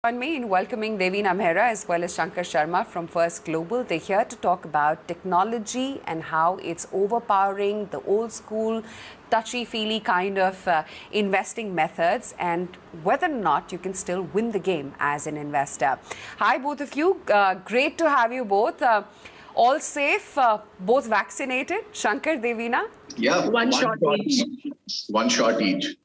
Join me in welcoming Devina Mehra as well as Shankar Sharma from First Global. They're here to talk about technology and how it's overpowering the old school, touchy-feely kind of investing methods and whether or not you can still win the game as an investor. Hi, both of you. Great to have you both. All safe, both vaccinated. Shankar, Devina? Yeah, one shot each. One shot each.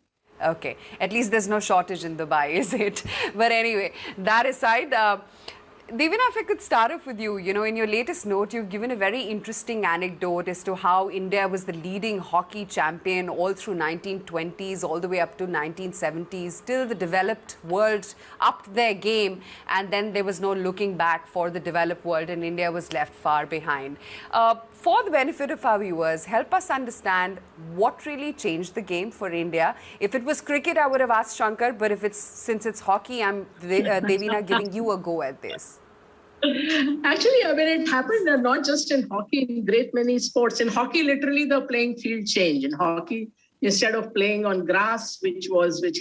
Okay, at least there's no shortage in Dubai, is it? But anyway, that aside, Devina, if I could start off with you, in your latest note, you've given a very interesting anecdote as to how India was the leading hockey champion all through 1920s, all the way up to 1970s, till the developed world upped their game, and then there was no looking back for the developed world, and India was left far behind. For the benefit of our viewers, help us understand what really changed the game for India. If it was cricket, I would have asked Shankar, but since it's hockey, I'm Devina giving you a go at this. Actually, it happened not just in hockey, in great many sports. In hockey, literally the playing field changed. In hockey, instead of playing on grass, which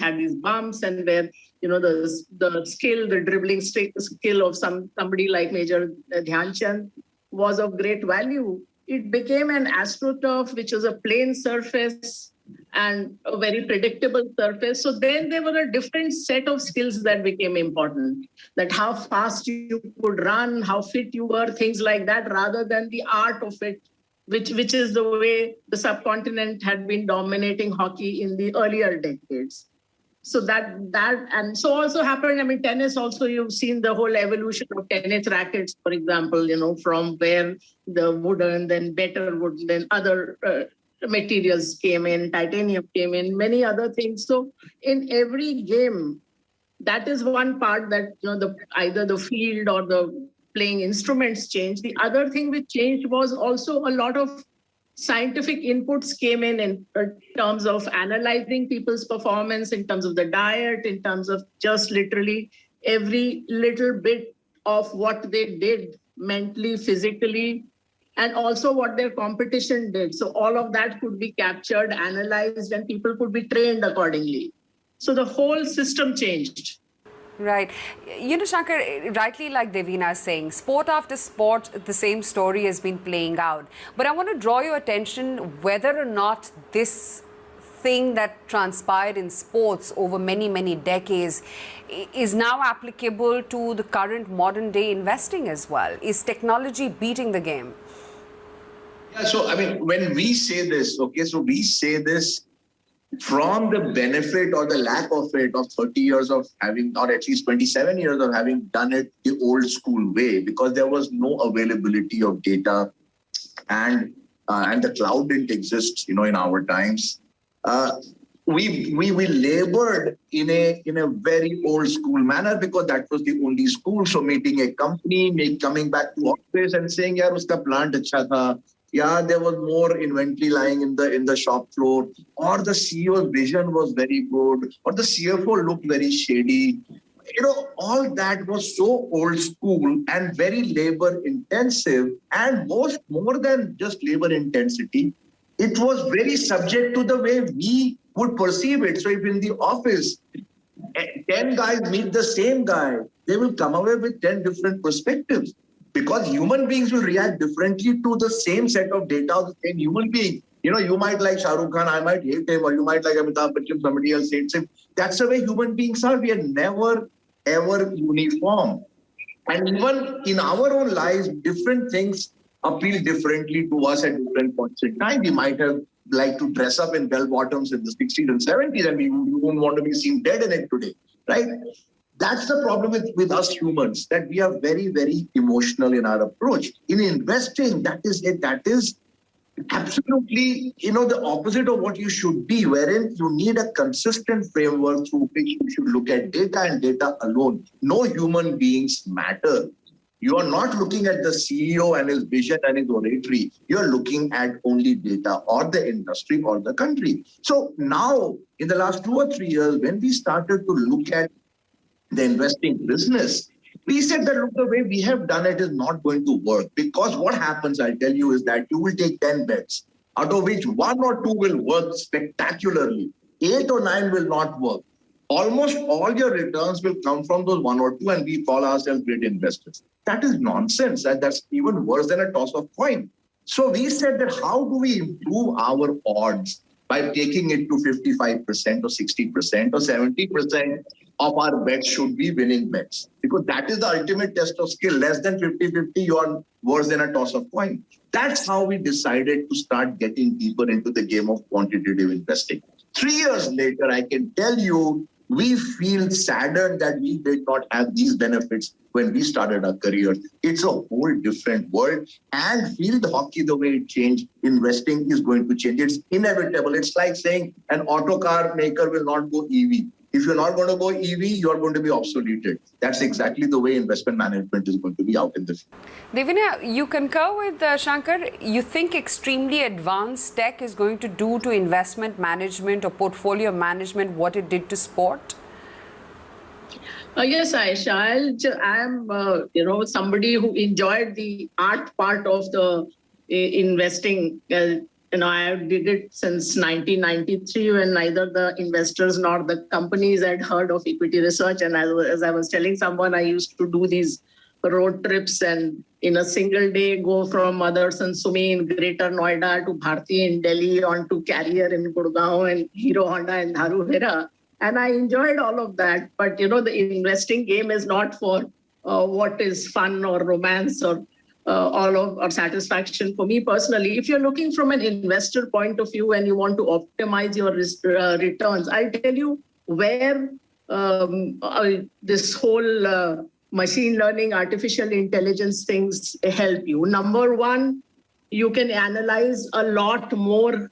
had these bumps and where the dribbling skill of somebody like Major Dhyan Chand was of great value. It became an AstroTurf, which was a plain surface and a very predictable surface. So then there were a different set of skills that became important, that how fast you could run, how fit you were, things like that, rather than the art of it, which is the way the subcontinent had been dominating hockey in the earlier decades. So that and so also happened. Tennis also, you've seen the whole evolution of tennis rackets, for example, from where the wooden, then better wood, then other materials came in, titanium came in, many other things. So in every game, that is one part that, either the field or the playing instruments changed. The other thing which changed was also a lot of scientific inputs came in terms of analyzing people's performance, in terms of the diet, in terms of just literally every little bit of what they did mentally, physically, and also what their competition did. So all of that could be captured, analyzed, and people could be trained accordingly. So the whole system changed. Right. Shankar, rightly like Devina is saying, sport after sport, the same story has been playing out. But I want to draw your attention whether or not this thing that transpired in sports over many, many decades is now applicable to the current modern day investing as well. Is technology beating the game? Yeah, so when we say this, we say this from the benefit or the lack of it of 30 years of having, or at least 27 years of having done it the old school way, because there was no availability of data and the cloud didn't exist, in our times. We labored in a very old school manner because that was the only school. So meeting a company, coming back to office and saying, "Yaar, uska plant acha tha." Yeah, there was more inventory lying in the shop floor, or the CEO's vision was very good, or the CFO looked very shady. All that was so old school and very labor intensive, and more than just labor intensity, it was very subject to the way we would perceive it. So if in the office, 10 guys meet the same guy, they will come away with 10 different perspectives. Because human beings will react differently to the same set of data of the same human being. You might like Shah Rukh Khan, I might hate him, or you might like Amitabh Bachchan, somebody else hates him. That's the way human beings are. We are never, ever uniform. And even in our own lives, different things appeal differently to us at different points in time. We might have liked to dress up in bell bottoms in the 60s and 70s, and we won't want to be seen dead in it today, right? That's the problem with us humans, that we are very, very emotional in our approach. In investing, that is absolutely, the opposite of what you should be, wherein you need a consistent framework through which you should look at data and data alone. No human beings matter. You are not looking at the CEO and his vision and his oratory. You are looking at only data or the industry or the country. So now, in the last 2 or 3 years, when we started to look at the investing business, we said that, look, the way we have done it is not going to work, because what happens, I'll tell you, is that you will take 10 bets, out of which 1 or 2 will work spectacularly. 8 or 9 will not work. almost all your returns will come from those one or two, and we call ourselves great investors. That is nonsense. That's even worse than a toss of coin. So we said that how do we improve our odds by taking it to 55% or 60% or 70% of our bets should be winning bets? Because that is the ultimate test of skill. Less than 50-50, you are worse than a toss of coin. That's how we decided to start getting deeper into the game of quantitative investing. 3 years later, I can tell you, we feel saddened that we did not have these benefits when we started our career. It's a whole different world. And field hockey, the way it changed, investing is going to change. It's inevitable. It's like saying an auto car maker will not go EV. If you're not going to go EV, you're going to be obsoleted. That's exactly the way investment management is going to be out in the field. Devina, you concur with Shankar? You think extremely advanced tech is going to do to investment management or portfolio management what it did to sport? Yes, Aisha. I'm somebody who enjoyed the art part of the investing. I did it since 1993 when neither the investors nor the companies had heard of equity research. And as I was telling someone, I used to do these road trips and in a single day go from Motherson Sumi in Greater Noida to Bharti in Delhi on to Carrier in Gurgaon and Hero Honda in Dharuhera. And I enjoyed all of that. But, the investing game is not for what is fun or romance or or satisfaction. For me personally, if you're looking from an investor point of view and you want to optimize your returns, I'll tell you where this whole machine learning, artificial intelligence things help you. Number one, you can analyze a lot more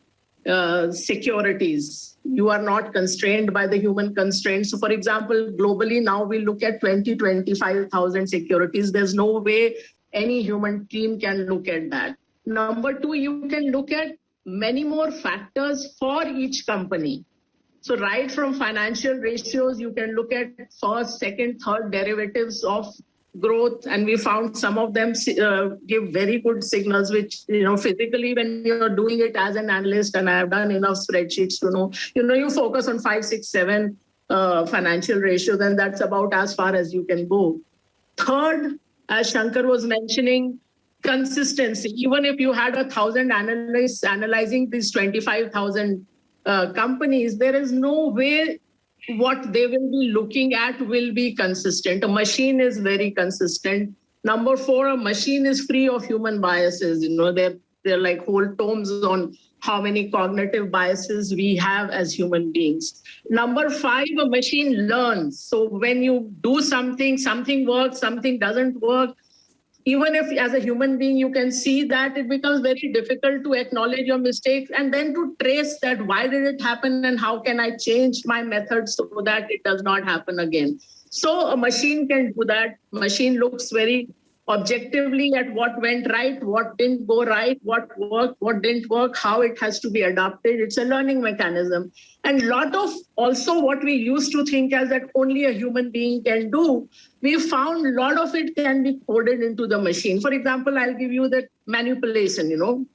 securities. You are not constrained by the human constraints. So for example, globally now we look at 25,000 securities. There's no way any human team can look at that. Number two, you can look at many more factors for each company. So right from financial ratios, you can look at first, second, third derivatives of growth. And we found some of them give very good signals, which, physically when you're doing it as an analyst, and I have done enough spreadsheets to know, you focus on 5, 6, 7 financial ratios, and that's about as far as you can go. Third, as Shankar was mentioning, consistency. Even if you had 1,000 analysts analyzing these 25,000 companies, there is no way what they will be looking at will be consistent. A machine is very consistent. Number four, a machine is free of human biases. They're like whole tomes on how many cognitive biases we have as human beings. Number five, a machine learns. So when you do something works, something doesn't work. Even if as a human being, you can see that, it becomes very difficult to acknowledge your mistakes and then to trace that why did it happen and how can I change my methods so that it does not happen again. So a machine can do that. Machine looks very objectively at what went right, what didn't go right, what worked, what didn't work, how it has to be adapted. It's a learning mechanism. And a lot of also what we used to think as that only a human being can do, we found a lot of it can be coded into the machine. For example, I'll give you the manipulation,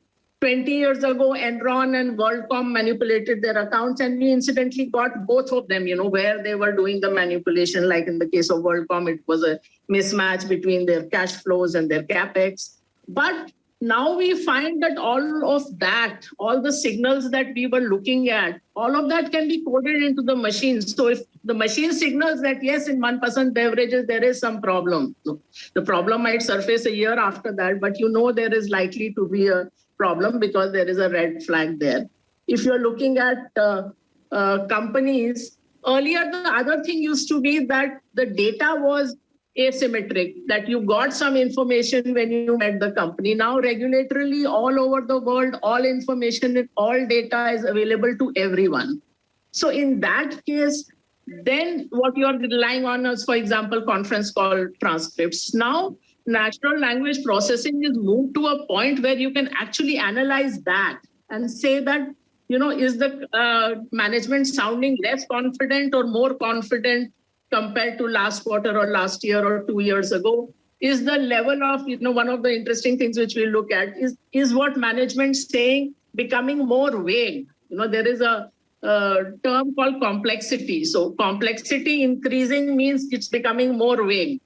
20 years ago, Enron and WorldCom manipulated their accounts, and we incidentally got both of them, where they were doing the manipulation. Like in the case of WorldCom, it was a mismatch between their cash flows and their capex. But now we find that all of that, all the signals that we were looking at, all of that can be coded into the machine. So if the machine signals that, yes, in 1% beverages, there is some problem. The problem might surface a year after that, but there is likely to be a problem because there is a red flag there. If you're looking at companies, earlier the other thing used to be that the data was asymmetric, that you got some information when you met the company. Now regulatorily all over the world, all information, all data is available to everyone. So in that case, then what you're relying on is, for example, conference call transcripts. Now natural language processing is moved to a point where you can actually analyze that and say that, is the management sounding less confident or more confident compared to last quarter or last year or 2 years ago? Is the level of, one of the interesting things which we look at is what management saying becoming more vague? There is a term called complexity. So complexity increasing means it's becoming more vague.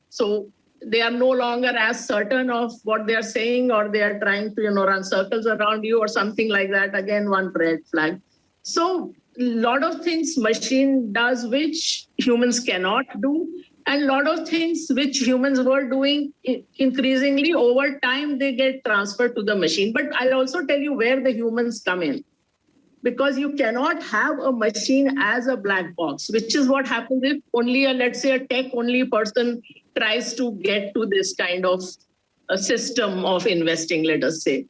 So they are no longer as certain of what they are saying, or they are trying to, run circles around you or something like that. Again, one red flag. So a lot of things machine does which humans cannot do, and a lot of things which humans were doing increasingly over time, they get transferred to the machine. But I'll also tell you where the humans come in, because you cannot have a machine as a black box, which is what happens if only let's say a tech only person tries to get to this kind of a system of investing, let us say.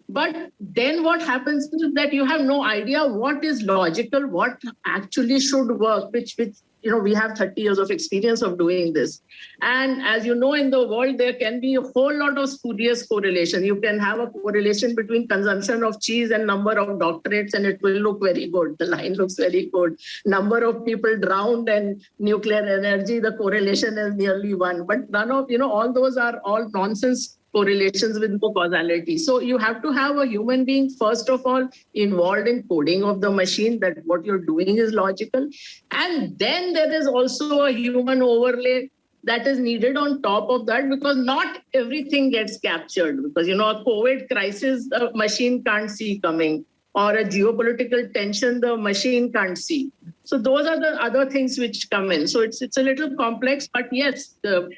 But then what happens is that you have no idea what is logical, what actually should work, which we have 30 years of experience of doing this. And as you know, in the world, there can be a whole lot of spurious correlation. You can have a correlation between consumption of cheese and number of doctorates, and it will look very good. The line looks very good. Number of people drowned and nuclear energy, the correlation is nearly 1. But none of, all those are all nonsense correlations with no causality. So you have to have a human being, first of all, involved in coding of the machine, that what you're doing is logical. And then there is also a human overlay that is needed on top of that, because not everything gets captured. Because, a COVID crisis, the machine can't see coming, or a geopolitical tension, the machine can't see. So those are the other things which come in. So it's a little complex, but yes, the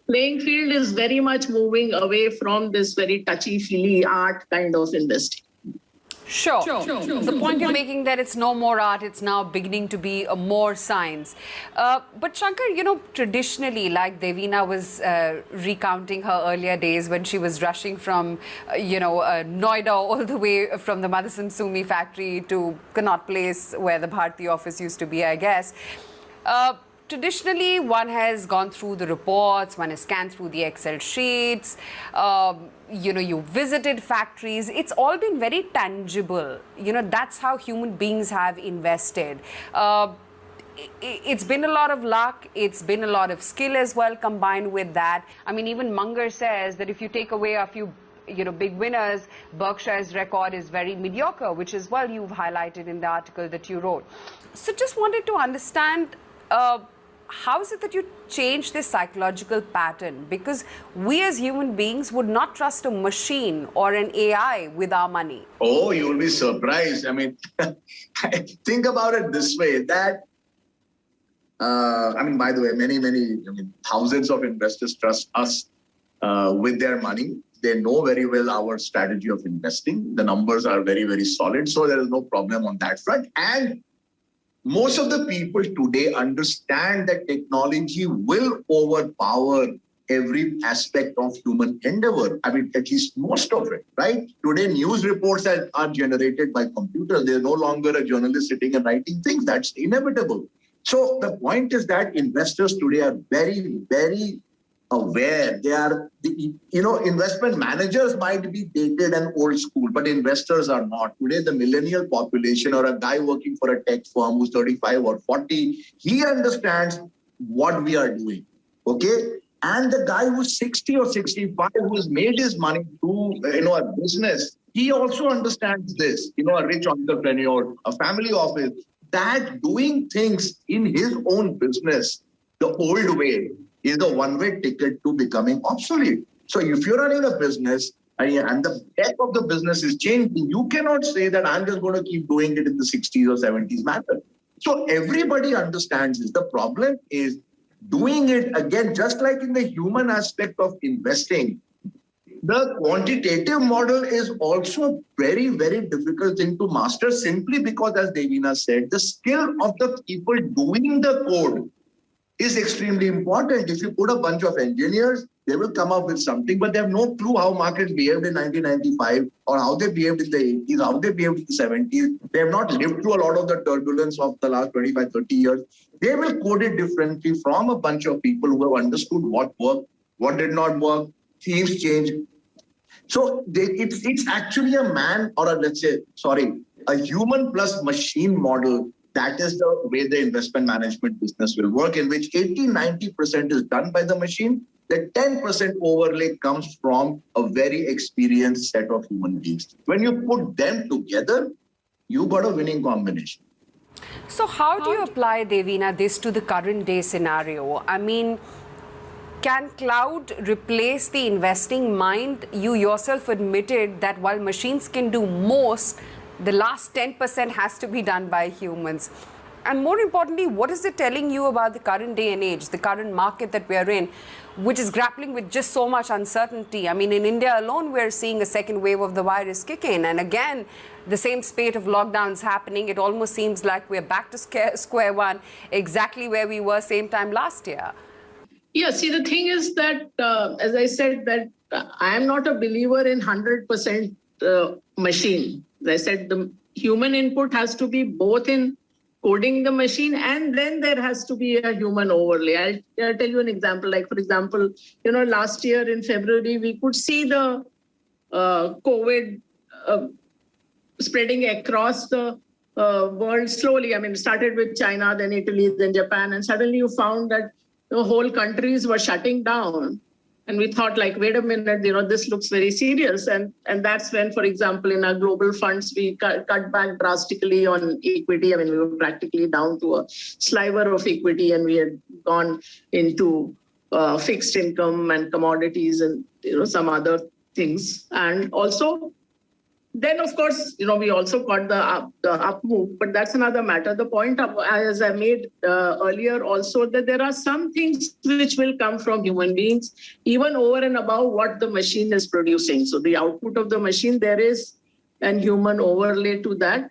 playing field is very much moving away from this very touchy-feely art kind of investing. Sure. The point you're making that it's no more art, it's now beginning to be a more science. But Shankar, traditionally, like Devina was recounting her earlier days when she was rushing from, Noida all the way from the Motherson Sumi factory to Connaught Place, where the Bharti office used to be, I guess. Traditionally, one has gone through the reports, one has scanned through the Excel sheets, you visited factories. It's all been very tangible. That's how human beings have invested. It's been a lot of luck. It's been a lot of skill as well combined with that. I mean, even Munger says that if you take away a few big winners, Berkshire's record is very mediocre, which is, well, you've highlighted in the article that you wrote. So just wanted to understand, how is it that you change this psychological pattern? Because we as human beings would not trust a machine or an AI with our money. Oh, you'll be surprised. I mean, think about it this way, that, by the way, many, thousands of investors trust us with their money. They know very well our strategy of investing. The numbers are very, very solid. So there is no problem on that front. And most of the people today understand that technology will overpower every aspect of human endeavor. At least most of it, right? Today, news reports are generated by computers. There's no longer a journalist sitting and writing things. That's inevitable. So the point is that investors today are very, very aware. They are, investment managers might be dated and old school, but investors are not. Today, the millennial population, or a guy working for a tech firm who's 35 or 40, he understands what we are doing, okay? And the guy who's 60 or 65, who's made his money through, a business, he also understands this, a rich entrepreneur, a family office, that doing things in his own business the old way is the one-way ticket to becoming obsolete. So if you're running a business and the tech of the business is changing, you cannot say that I'm just going to keep doing it in the 60s or 70s manner. So everybody understands this. The problem is doing it again, just like in the human aspect of investing. The quantitative model is also a very, very difficult thing to master, simply because, as Devina said, the skill of the people doing the code is extremely important. If you put a bunch of engineers, they will come up with something, but they have no clue how markets behaved in 1995 or how they behaved in the 80s, how they behaved in the 70s. They have not lived through a lot of the turbulence of the last 25, 30 years. They will code it differently from a bunch of people who have understood what worked, what did not work, themes change. So it's actually a human plus machine model. That is the way the investment management business will work, in which 80-90% is done by the machine. The 10% overlay comes from a very experienced set of human beings. When you put them together, you got a winning combination. So how do you apply, Devina, this to the current day scenario? I mean, can cloud replace the investing mind? You yourself admitted that while machines can do most, the last 10% has to be done by humans. And more importantly, what is it telling you about the current day and age, the current market that we are in, which is grappling with just so much uncertainty? I mean, in India alone, we're seeing a second wave of the virus kick in. And again, the same spate of lockdowns happening. It almost seems like we're back to square one, exactly where we were same time last year. Yeah, see, the thing is that, as I said, that I am not a believer in 100% machine. As I said, the human input has to be both in coding the machine, and then there has to be a human overlay. I'll tell you an example. Like, for example, last year in February, we could see the COVID spreading across the world slowly. I mean, it started with China, then Italy, then Japan, and suddenly you found that the whole countries were shutting down. And we thought, like, wait a minute, this looks very serious. And that's when, for example, in our global funds, we cut back drastically on equity. I mean, we were practically down to a sliver of equity, and we had gone into fixed income and commodities and, some other things. And also, then, of course, we also got the up move, but that's another matter. The point, as I made earlier also, that there are some things which will come from human beings, even over and above what the machine is producing. So the output of the machine, there is an human overlay to that.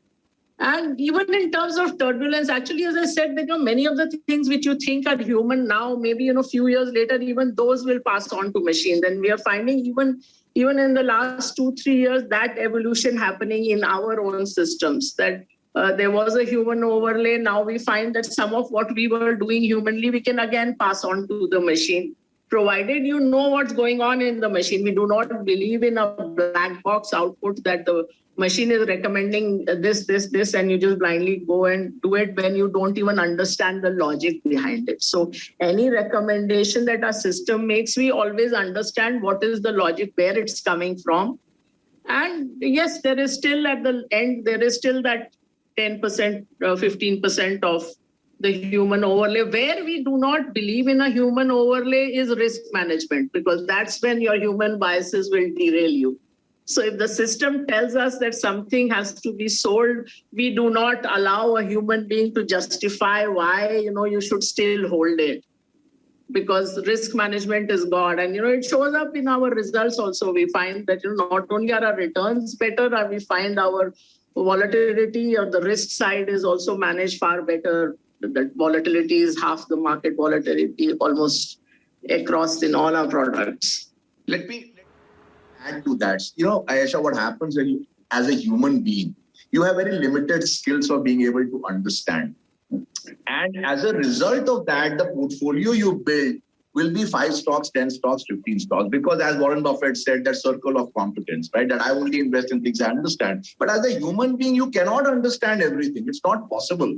And even in terms of turbulence, actually, as I said, many of the things which you think are human now, maybe a few years later, even those will pass on to machines. And we are finding even in the last 2-3 years, that evolution happening in our own systems, that there was a human overlay. Now we find that some of what we were doing humanly, we can again pass on to the machine, provided you know what's going on in the machine. We do not believe in a black box output that the machine is recommending this, and you just blindly go and do it when you don't even understand the logic behind it. So any recommendation that our system makes, we always understand what is the logic, where it's coming from. And yes, there is still at the end, there is still that 10%, 15% of the human overlay. Where we do not believe in a human overlay is risk management, because that's when your human biases will derail you. So if the system tells us that something has to be sold, we do not allow a human being to justify why, you should still hold it, because risk management is God. And, it shows up in our results also. We find that, not only are our returns better, we find our volatility or the risk side is also managed far better. That volatility is half the market volatility almost across in all our products. Let me add to that. Ayesha, what happens when you, as a human being, you have very limited skills of being able to understand. And as a result of that, the portfolio you build will be 5 stocks, 10 stocks, 15 stocks. Because as Warren Buffett said, that circle of competence, right? That I only invest in things I understand. But as a human being, you cannot understand everything. It's not possible.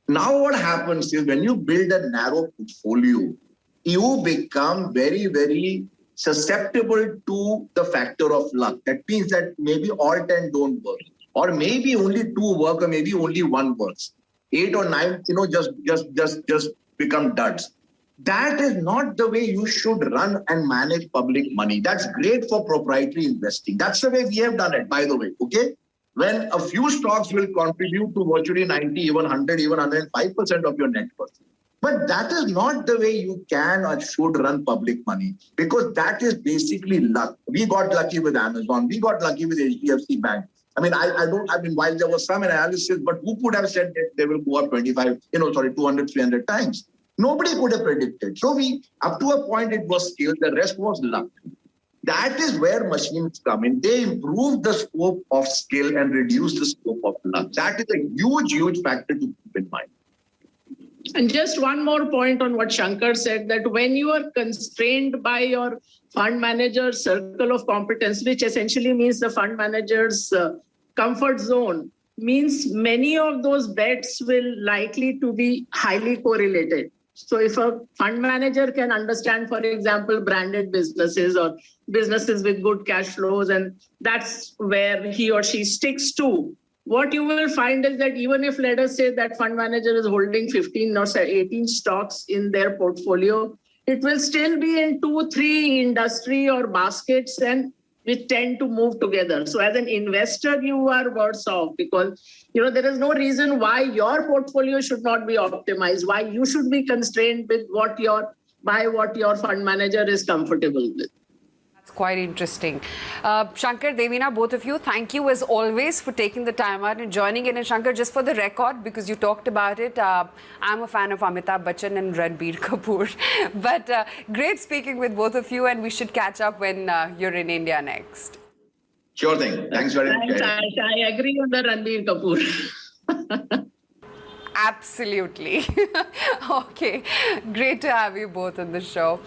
Now what happens is when you build a narrow portfolio, you become very, very susceptible to the factor of luck. That means that maybe all 10 don't work, or maybe only 2 work, or maybe only 1 works. 8 or 9, just become duds. That is not the way you should run and manage public money. That's great for proprietary investing. That's the way we have done it, by the way, okay? When a few stocks will contribute to virtually 90, even 100, even 105% of your net worth. But that is not the way you can or should run public money, because that is basically luck. We got lucky with Amazon. We got lucky with HDFC Bank. I mean, while there was some analysis, but who could have said that they will go up 200, 300 times? Nobody could have predicted. So up to a point, it was skill. The rest was luck. That is where machines come in. They improve the scope of skill and reduce the scope of luck. That is a huge, huge factor to keep in mind. And just one more point on what Shankar said, that when you are constrained by your fund manager's circle of competence, which essentially means the fund manager's comfort zone, means many of those bets will likely to be highly correlated. So if a fund manager can understand, for example, branded businesses or businesses with good cash flows, and that's where he or she sticks to, what you will find is that even if, let us say, that fund manager is holding 15 or 18 stocks in their portfolio, it will still be in 2-3 industry or baskets, and which tend to move together. So as an investor, you are worse off, because there is no reason why your portfolio should not be optimized, why you should be constrained with what your fund manager is comfortable with. That's quite interesting. Shankar, Devina, both of you, thank you as always for taking the time out and joining in. And Shankar, just for the record, because you talked about it, I'm a fan of Amitabh Bachchan and Ranbir Kapoor. But great speaking with both of you, and we should catch up when you're in India next. Sure thing. Thanks very much. I agree on the Ranbir Kapoor. Absolutely. Okay. Great to have you both on the show.